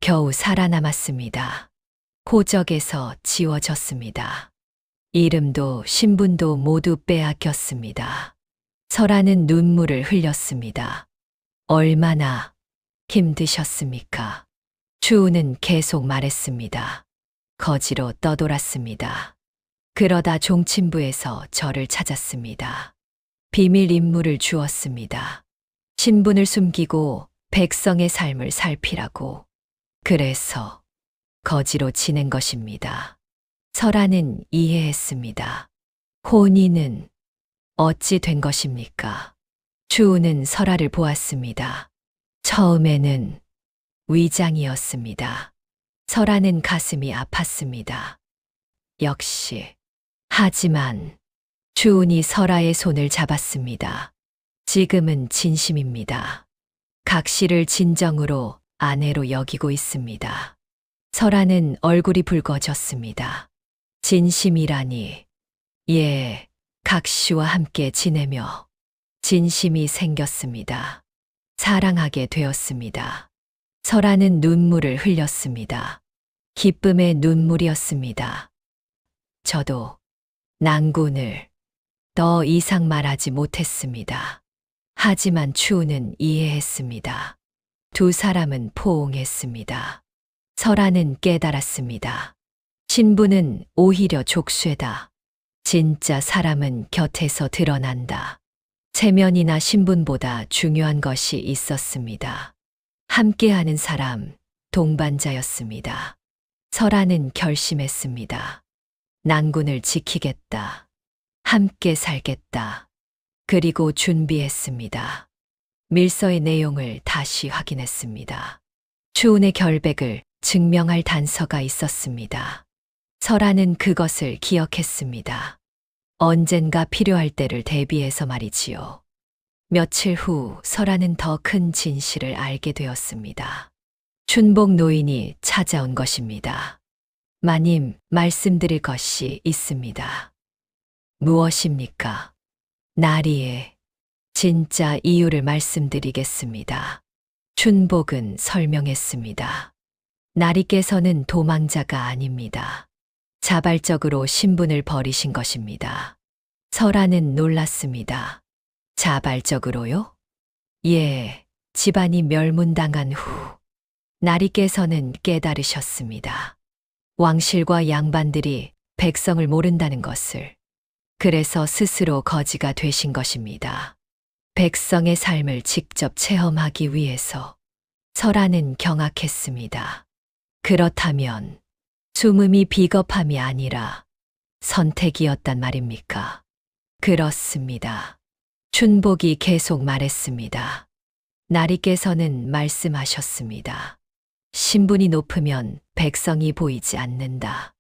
겨우 살아남았습니다. 호적에서 지워졌습니다. 이름도 신분도 모두 빼앗겼습니다. 설하는 눈물을 흘렸습니다. 얼마나 힘드셨습니까? 추우는 계속 말했습니다. 거지로 떠돌았습니다. 그러다 종친부에서 저를 찾았습니다. 비밀 임무를 주었습니다. 신분을 숨기고 백성의 삶을 살피라고. 그래서 거지로 지낸 것입니다. 설하는 이해했습니다. 혼인은 어찌 된 것입니까? 추우는 설하를 보았습니다. 처음에는 위장이었습니다. 설하는 가슴이 아팠습니다. 역시. 하지만 추운이 설하의 손을 잡았습니다. 지금은 진심입니다. 각시를 진정으로 아내로 여기고 있습니다. 설하는 얼굴이 붉어졌습니다. 진심이라니. 예, 각시와 함께 지내며 진심이 생겼습니다. 사랑하게 되었습니다. 설하는 눈물을 흘렸습니다. 기쁨의 눈물이었습니다. 저도 난군을 더 이상 말하지 못했습니다. 하지만 추우는 이해했습니다. 두 사람은 포옹했습니다. 설하는 깨달았습니다. 신분은 오히려 족쇄다. 진짜 사람은 곁에서 드러난다. 체면이나 신분보다 중요한 것이 있었습니다. 함께하는 사람, 동반자였습니다. 설하는 결심했습니다. 난군을 지키겠다. 함께 살겠다. 그리고 준비했습니다. 밀서의 내용을 다시 확인했습니다. 추운의 결백을 증명할 단서가 있었습니다. 설하는 그것을 기억했습니다. 언젠가 필요할 때를 대비해서 말이지요. 며칠 후 설하는 더 큰 진실을 알게 되었습니다. 춘복 노인이 찾아온 것입니다. 마님, 말씀드릴 것이 있습니다. 무엇입니까? 나리의 진짜 이유를 말씀드리겠습니다. 춘복은 설명했습니다. 나리께서는 도망자가 아닙니다. 자발적으로 신분을 버리신 것입니다. 설하는 놀랐습니다. 자발적으로요? 예, 집안이 멸문당한 후 나리께서는 깨달으셨습니다. 왕실과 양반들이 백성을 모른다는 것을. 그래서 스스로 거지가 되신 것입니다. 백성의 삶을 직접 체험하기 위해서. 설하는 경악했습니다. 그렇다면 숨음이 비겁함이 아니라 선택이었단 말입니까? 그렇습니다. 춘복이 계속 말했습니다. 나리께서는 말씀하셨습니다. 신분이 높으면 백성이 보이지 않는다.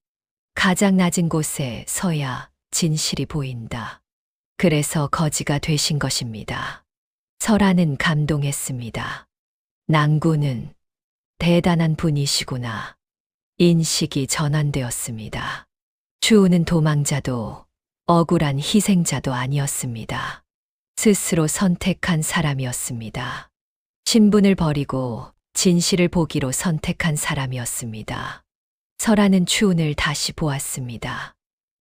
가장 낮은 곳에 서야 진실이 보인다. 그래서 거지가 되신 것입니다. 설하는 감동했습니다. 낭군은 대단한 분이시구나. 인식이 전환되었습니다. 추우는 도망자도 억울한 희생자도 아니었습니다. 스스로 선택한 사람이었습니다. 신분을 버리고 진실을 보기로 선택한 사람이었습니다. 설하는 추운을 다시 보았습니다.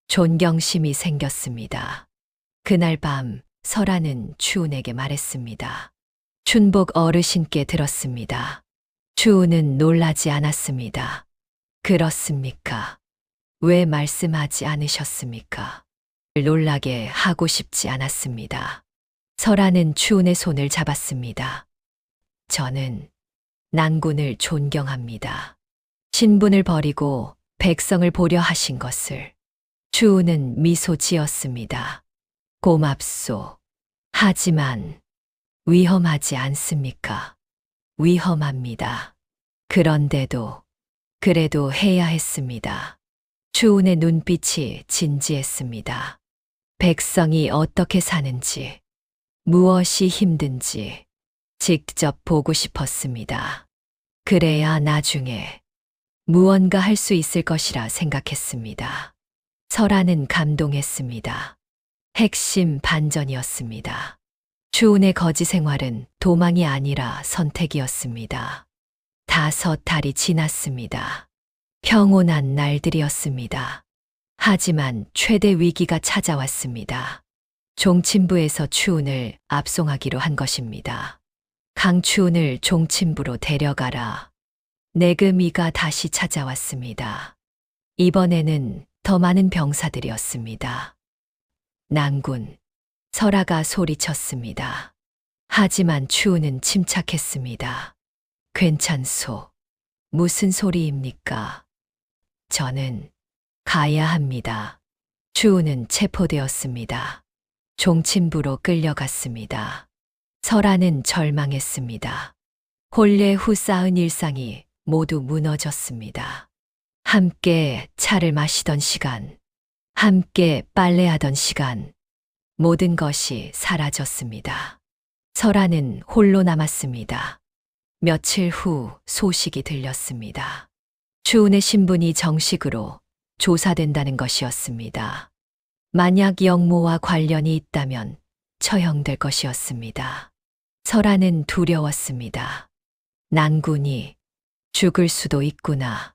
존경심이 생겼습니다. 그날 밤 설하는 추운에게 말했습니다. 춘복 어르신께 들었습니다. 추운은 놀라지 않았습니다. 그렇습니까? 왜 말씀하지 않으셨습니까? 놀라게 하고 싶지 않았습니다. 설하는 추운의 손을 잡았습니다. 저는 낭군을 존경합니다. 신분을 버리고 백성을 보려 하신 것을. 추운은 미소 지었습니다. 고맙소. 하지만 위험하지 않습니까? 위험합니다. 그런데도 그래도 해야 했습니다. 추운의 눈빛이 진지했습니다. 백성이 어떻게 사는지, 무엇이 힘든지 직접 보고 싶었습니다. 그래야 나중에 무언가 할 수 있을 것이라 생각했습니다. 설하는 감동했습니다. 핵심 반전이었습니다. 추운의 거지 생활은 도망이 아니라 선택이었습니다. 5달이 지났습니다. 평온한 날들이었습니다. 하지만 최대 위기가 찾아왔습니다. 종친부에서 추운을 압송하기로 한 것입니다. 강추운을 종친부로 데려가라. 내금이가 다시 찾아왔습니다. 이번에는 더 많은 병사들이었습니다. 낭군, 설하가 소리쳤습니다. 하지만 추운은 침착했습니다. 괜찮소. 무슨 소리입니까? 저는 가야 합니다. 추운은 체포되었습니다. 종친부로 끌려갔습니다. 설하는 절망했습니다. 혼례 후 쌓은 일상이 모두 무너졌습니다. 함께 차를 마시던 시간, 함께 빨래하던 시간, 모든 것이 사라졌습니다. 설하는 홀로 남았습니다. 며칠 후 소식이 들렸습니다. 추운의 신분이 정식으로 조사된다는 것이었습니다. 만약 영모와 관련이 있다면 처형될 것이었습니다. 설하는 두려웠습니다. 낭군이 죽을 수도 있구나.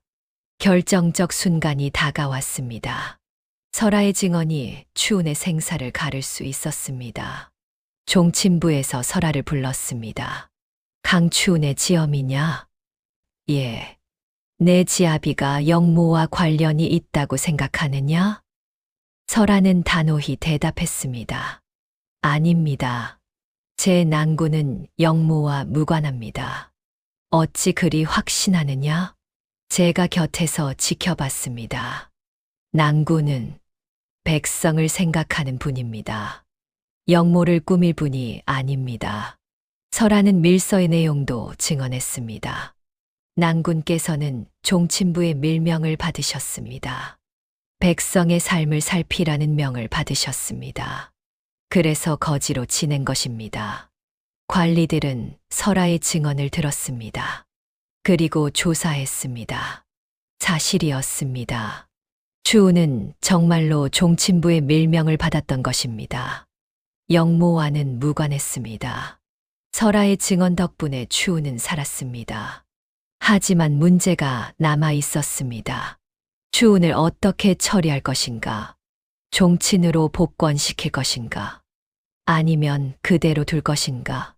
결정적 순간이 다가왔습니다. 설하의 증언이 추운의 생사를 가를 수 있었습니다. 종친부에서 설하를 불렀습니다. 강추운의 지엄이냐? 예. 내 지아비가 영모와 관련이 있다고 생각하느냐? 설하는 단호히 대답했습니다. 아닙니다. 제 낭군은 영모와 무관합니다. 어찌 그리 확신하느냐? 제가 곁에서 지켜봤습니다. 낭군은 백성을 생각하는 분입니다. 영모를 꾸밀 분이 아닙니다. 설하는 밀서의 내용도 증언했습니다. 낭군께서는 종친부의 밀명을 받으셨습니다. 백성의 삶을 살피라는 명을 받으셨습니다. 그래서 거지로 지낸 것입니다. 관리들은 설하의 증언을 들었습니다. 그리고 조사했습니다. 사실이었습니다. 추운은 정말로 종친부의 밀명을 받았던 것입니다. 영모와는 무관했습니다. 설하의 증언 덕분에 추운은 살았습니다. 하지만 문제가 남아 있었습니다. 추운을 어떻게 처리할 것인가? 종친으로 복권시킬 것인가? 아니면 그대로 둘 것인가?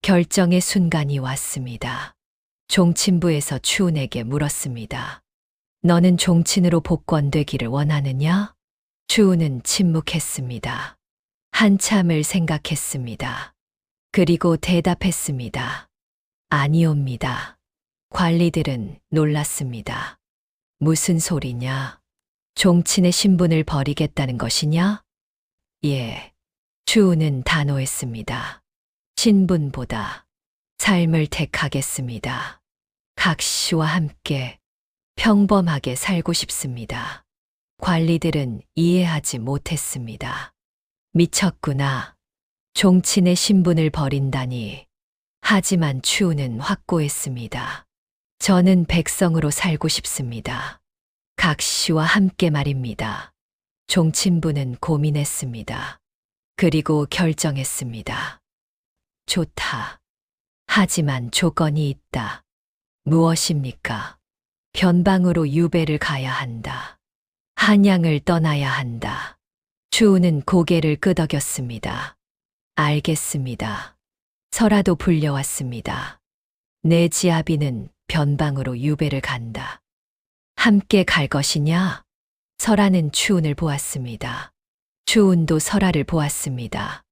결정의 순간이 왔습니다. 종친부에서 추운에게 물었습니다. 너는 종친으로 복권되기를 원하느냐? 추우는 침묵했습니다. 한참을 생각했습니다. 그리고 대답했습니다. 아니옵니다. 관리들은 놀랐습니다. 무슨 소리냐? 종친의 신분을 버리겠다는 것이냐? 예. 추우는 단호했습니다. 신분보다 삶을 택하겠습니다. 각시와 함께 평범하게 살고 싶습니다. 관리들은 이해하지 못했습니다. 미쳤구나. 종친의 신분을 버린다니. 하지만 추우는 확고했습니다. 저는 백성으로 살고 싶습니다. 각시와 함께 말입니다. 종친부는 고민했습니다. 그리고 결정했습니다. 좋다. 하지만 조건이 있다. 무엇입니까? 변방으로 유배를 가야 한다. 한양을 떠나야 한다. 추우는 고개를 끄덕였습니다. 알겠습니다. 설아도 불려왔습니다. 내 지아비는 변방으로 유배를 간다. 함께 갈 것이냐? 설아는 추운을 보았습니다. 추운도 설아를 보았습니다.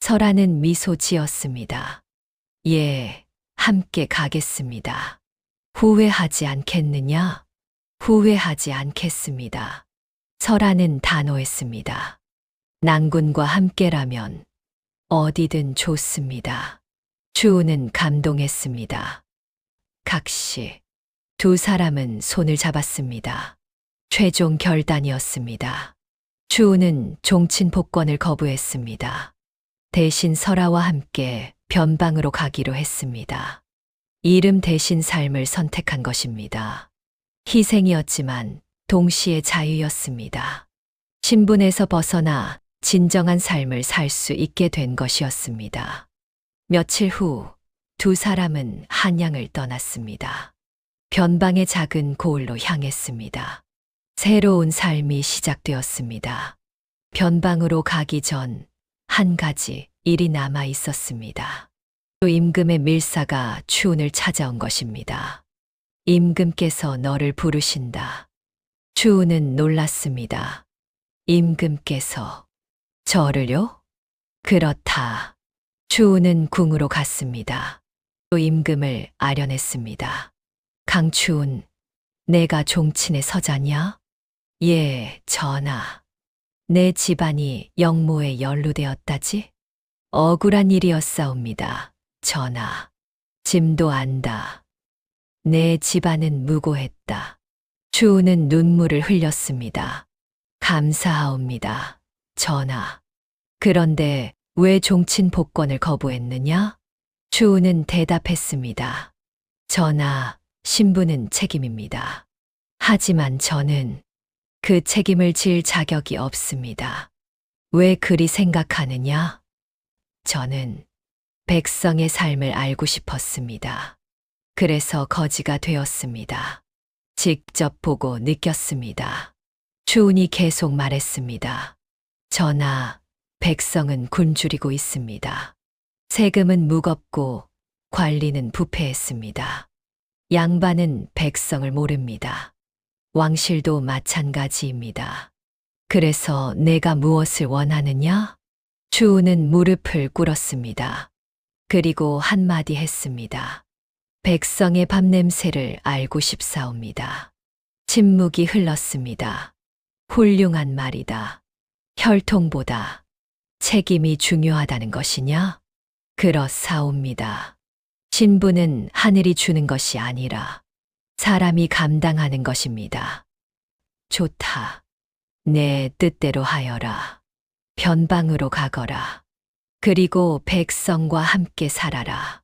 설아는 미소 지었습니다. 예, 함께 가겠습니다. 후회하지 않겠느냐? 후회하지 않겠습니다. 설아는 단호했습니다. 낭군과 함께라면 어디든 좋습니다. 추우는 감동했습니다. 각시. 두 사람은 손을 잡았습니다. 최종 결단이었습니다. 추우는 종친 복권을 거부했습니다. 대신 설아와 함께 변방으로 가기로 했습니다. 이름 대신 삶을 선택한 것입니다. 희생이었지만 동시에 자유였습니다. 신분에서 벗어나 진정한 삶을 살 수 있게 된 것이었습니다. 며칠 후 두 사람은 한양을 떠났습니다. 변방의 작은 고을로 향했습니다. 새로운 삶이 시작되었습니다. 변방으로 가기 전 한 가지 일이 남아 있었습니다. 또 임금의 밀사가 추운을 찾아온 것입니다. 임금께서 너를 부르신다. 추운은 놀랐습니다. 임금께서 저를요? 그렇다. 추운은 궁으로 갔습니다. 또 임금을 아련했습니다. 강추운, 내가 종친의 서자냐? 예, 전하. 내 집안이 영모에 연루되었다지? 억울한 일이었사옵니다, 전하. 짐도 안다. 내 집안은 무고했다. 추우는 눈물을 흘렸습니다. 감사하옵니다, 전하. 그런데 왜 종친 복권을 거부했느냐? 추우는 대답했습니다. 전하, 신분은 책임입니다. 하지만 저는 그 책임을 질 자격이 없습니다. 왜 그리 생각하느냐? 저는 백성의 삶을 알고 싶었습니다. 그래서 거지가 되었습니다. 직접 보고 느꼈습니다. 추운이 계속 말했습니다. 전하, 백성은 굶주리고 있습니다. 세금은 무겁고 관리는 부패했습니다. 양반은 백성을 모릅니다. 왕실도 마찬가지입니다. 그래서 내가 무엇을 원하느냐? 추우는 무릎을 꿇었습니다. 그리고 한마디 했습니다. 백성의 밥냄새를 알고 싶사옵니다. 침묵이 흘렀습니다. 훌륭한 말이다. 혈통보다 책임이 중요하다는 것이냐? 그렇사옵니다. 신분은 하늘이 주는 것이 아니라 사람이 감당하는 것입니다. 좋다. 내 뜻대로 하여라. 변방으로 가거라. 그리고 백성과 함께 살아라.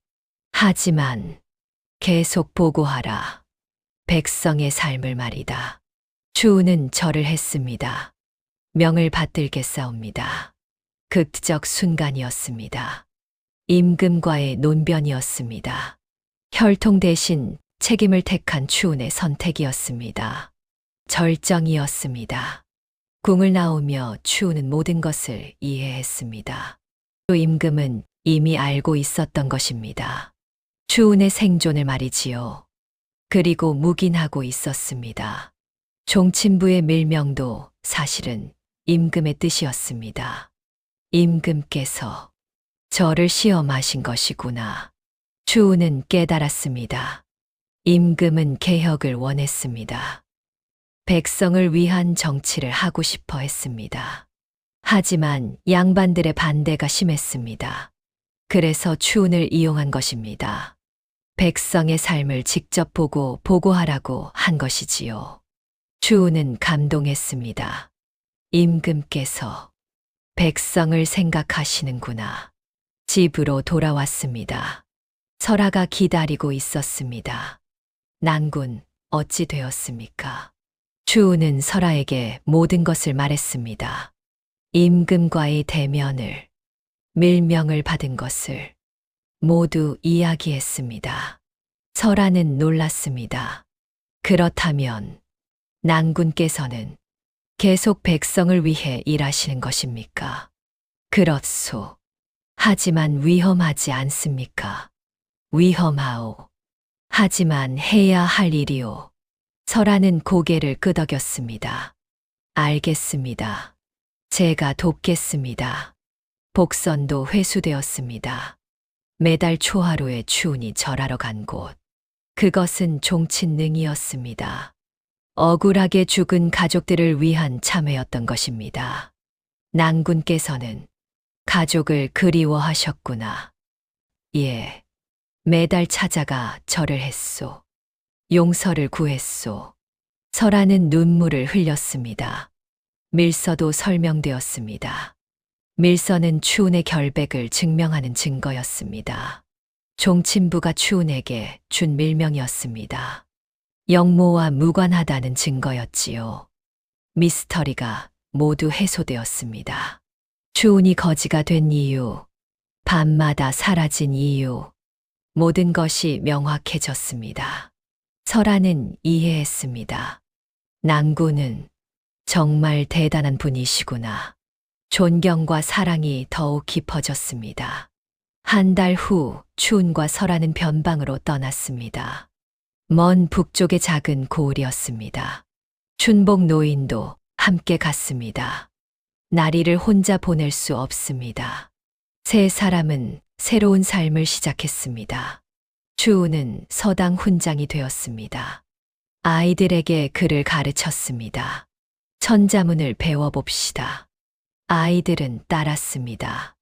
하지만 계속 보고하라. 백성의 삶을 말이다. 추우는 절을 했습니다. 명을 받들겠사옵니다. 극적 순간이었습니다. 임금과의 논변이었습니다. 혈통 대신 책임을 택한 추운의 선택이었습니다. 절정이었습니다. 궁을 나오며 추우는 모든 것을 이해했습니다. 또 임금은 이미 알고 있었던 것입니다. 추운의 생존을 말이지요. 그리고 묵인하고 있었습니다. 종친부의 밀명도 사실은 임금의 뜻이었습니다. 임금께서 저를 시험하신 것이구나. 추우는 깨달았습니다. 임금은 개혁을 원했습니다. 백성을 위한 정치를 하고 싶어 했습니다. 하지만 양반들의 반대가 심했습니다. 그래서 추운을 이용한 것입니다. 백성의 삶을 직접 보고 보고하라고 한 것이지요. 추운은 감동했습니다. 임금께서 백성을 생각하시는구나. 집으로 돌아왔습니다. 설아가 기다리고 있었습니다. 난군, 어찌 되었습니까? 추우는 설아에게 모든 것을 말했습니다. 임금과의 대면을, 밀명을 받은 것을 모두 이야기했습니다. 설아는 놀랐습니다. 그렇다면 난군께서는 계속 백성을 위해 일하시는 것입니까? 그렇소. 하지만 위험하지 않습니까? 위험하오. 하지만 해야 할 일이오. 설아는 고개를 끄덕였습니다. 알겠습니다. 제가 돕겠습니다. 복선도 회수되었습니다. 매달 초하루에 추운이 절하러 간 곳. 그것은 종친능이었습니다. 억울하게 죽은 가족들을 위한 참회였던 것입니다. 난군께서는 가족을 그리워하셨구나. 예. 매달 찾아가 절을 했소. 용서를 구했소. 설아는 눈물을 흘렸습니다. 밀서도 설명되었습니다. 밀서는 추운의 결백을 증명하는 증거였습니다. 종친부가 추운에게 준 밀명이었습니다. 영모와 무관하다는 증거였지요. 미스터리가 모두 해소되었습니다. 추운이 거지가 된 이유, 밤마다 사라진 이유, 모든 것이 명확해졌습니다. 설아는 이해했습니다. 난군은 정말 대단한 분이시구나. 존경과 사랑이 더욱 깊어졌습니다. 한 달 후 추운과 설아는 변방으로 떠났습니다. 먼 북쪽의 작은 고을이었습니다. 춘복 노인도 함께 갔습니다. 나리를 혼자 보낼 수 없습니다. 세 사람은 새로운 삶을 시작했습니다. 추우는 서당 훈장이 되었습니다. 아이들에게 글을 가르쳤습니다. 천자문을 배워봅시다. 아이들은 따랐습니다.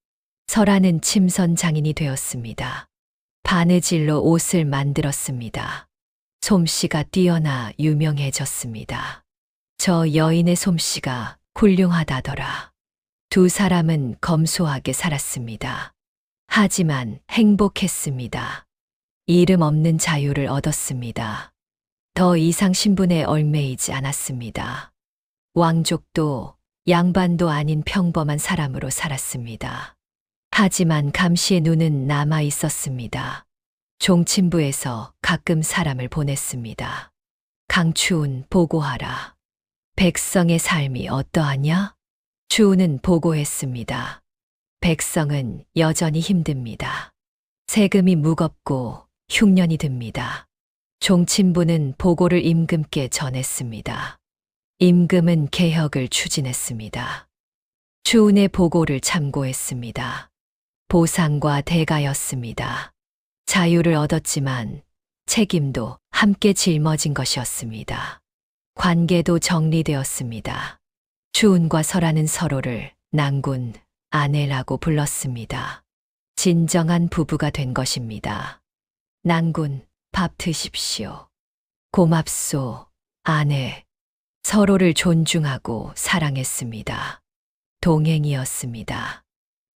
설아는 침선 장인이 되었습니다. 바느질로 옷을 만들었습니다. 솜씨가 뛰어나 유명해졌습니다. 저 여인의 솜씨가 훌륭하다더라. 두 사람은 검소하게 살았습니다. 하지만 행복했습니다. 이름 없는 자유를 얻었습니다. 더 이상 신분에 얽매이지 않았습니다. 왕족도 양반도 아닌 평범한 사람으로 살았습니다. 하지만 감시의 눈은 남아 있었습니다. 종친부에서 가끔 사람을 보냈습니다. 강추운 보고하라. 백성의 삶이 어떠하냐? 추운은 보고했습니다. 백성은 여전히 힘듭니다. 세금이 무겁고 흉년이 듭니다. 종친부는 보고를 임금께 전했습니다. 임금은 개혁을 추진했습니다. 추운의 보고를 참고했습니다. 보상과 대가였습니다. 자유를 얻었지만 책임도 함께 짊어진 것이었습니다. 관계도 정리되었습니다. 추운과 설아는 서로를 난군, 아내라고 불렀습니다. 진정한 부부가 된 것입니다. 난군, 밥 드십시오. 고맙소, 아내. 서로를 존중하고 사랑했습니다. 동행이었습니다.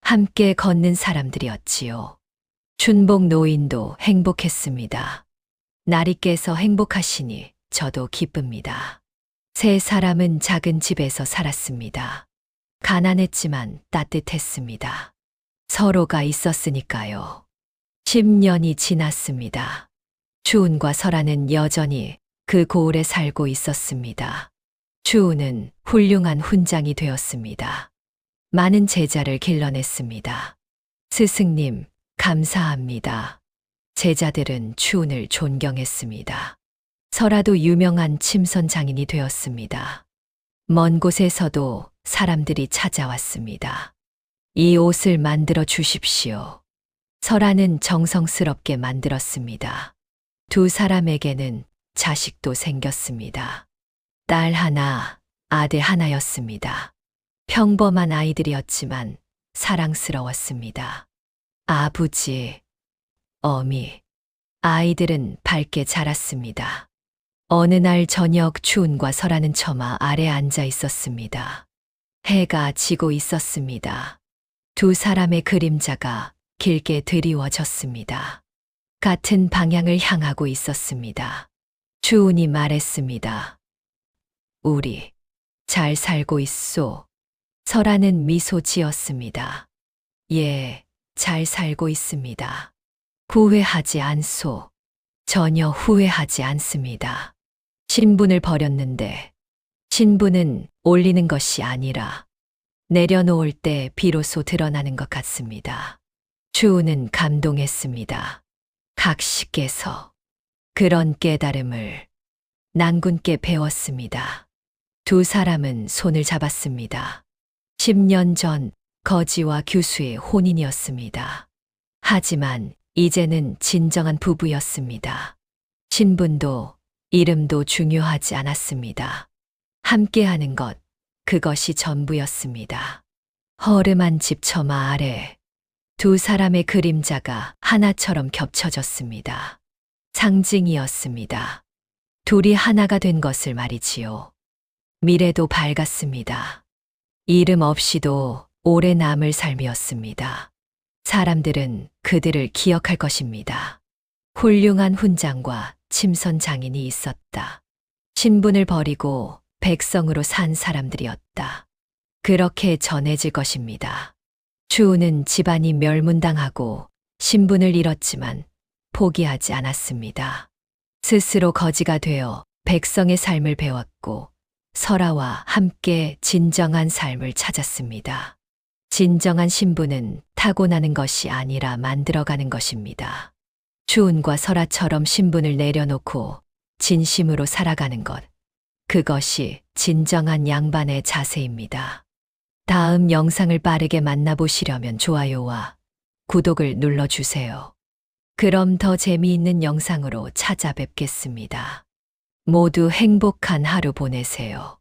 함께 걷는 사람들이었지요. 춘복 노인도 행복했습니다. 나리께서 행복하시니 저도 기쁩니다. 세 사람은 작은 집에서 살았습니다. 가난했지만 따뜻했습니다. 서로가 있었으니까요. 10년이 지났습니다. 추운과 설아는 여전히 그 고을에 살고 있었습니다. 추운은 훌륭한 훈장이 되었습니다. 많은 제자를 길러냈습니다. 스승님, 감사합니다. 제자들은 추운을 존경했습니다. 설아도 유명한 침선 장인이 되었습니다. 먼 곳에서도 사람들이 찾아왔습니다. 이 옷을 만들어 주십시오. 설아는 정성스럽게 만들었습니다. 두 사람에게는 자식도 생겼습니다. 딸 하나, 아들 하나였습니다. 평범한 아이들이었지만 사랑스러웠습니다. 아버지, 어미, 아이들은 밝게 자랐습니다. 어느 날 저녁 추운과 설아는 처마 아래 앉아 있었습니다. 해가 지고 있었습니다. 두 사람의 그림자가 길게 드리워졌습니다. 같은 방향을 향하고 있었습니다. 추운이 말했습니다. 우리 잘 살고 있소. 설아는 미소 지었습니다. 예, 잘 살고 있습니다. 후회하지 않소. 전혀 후회하지 않습니다. 신분을 버렸는데 신분은 올리는 것이 아니라 내려놓을 때 비로소 드러나는 것 같습니다. 추우는 감동했습니다. 각시께서 그런 깨달음을 난군께 배웠습니다. 두 사람은 손을 잡았습니다. 10년 전 거지와 규수의 혼인이었습니다. 하지만 이제는 진정한 부부였습니다. 신분도 이름도 중요하지 않았습니다. 함께하는 것, 그것이 전부였습니다. 허름한 집 처마 아래 두 사람의 그림자가 하나처럼 겹쳐졌습니다. 상징이었습니다. 둘이 하나가 된 것을 말이지요. 미래도 밝았습니다. 이름 없이도 오래 남을 삶이었습니다. 사람들은 그들을 기억할 것입니다. 훌륭한 훈장과 침선 장인이 있었다. 신분을 버리고 백성으로 산 사람들이었다. 그렇게 전해질 것입니다. 추우는 집안이 멸문당하고 신분을 잃었지만 포기하지 않았습니다. 스스로 거지가 되어 백성의 삶을 배웠고 설아와 함께 진정한 삶을 찾았습니다. 진정한 신분은 타고나는 것이 아니라 만들어가는 것입니다. 추운과 설아처럼 신분을 내려놓고 진심으로 살아가는 것, 그것이 진정한 양반의 자세입니다. 다음 영상을 빠르게 만나보시려면 좋아요와 구독을 눌러주세요. 그럼 더 재미있는 영상으로 찾아뵙겠습니다. 모두 행복한 하루 보내세요.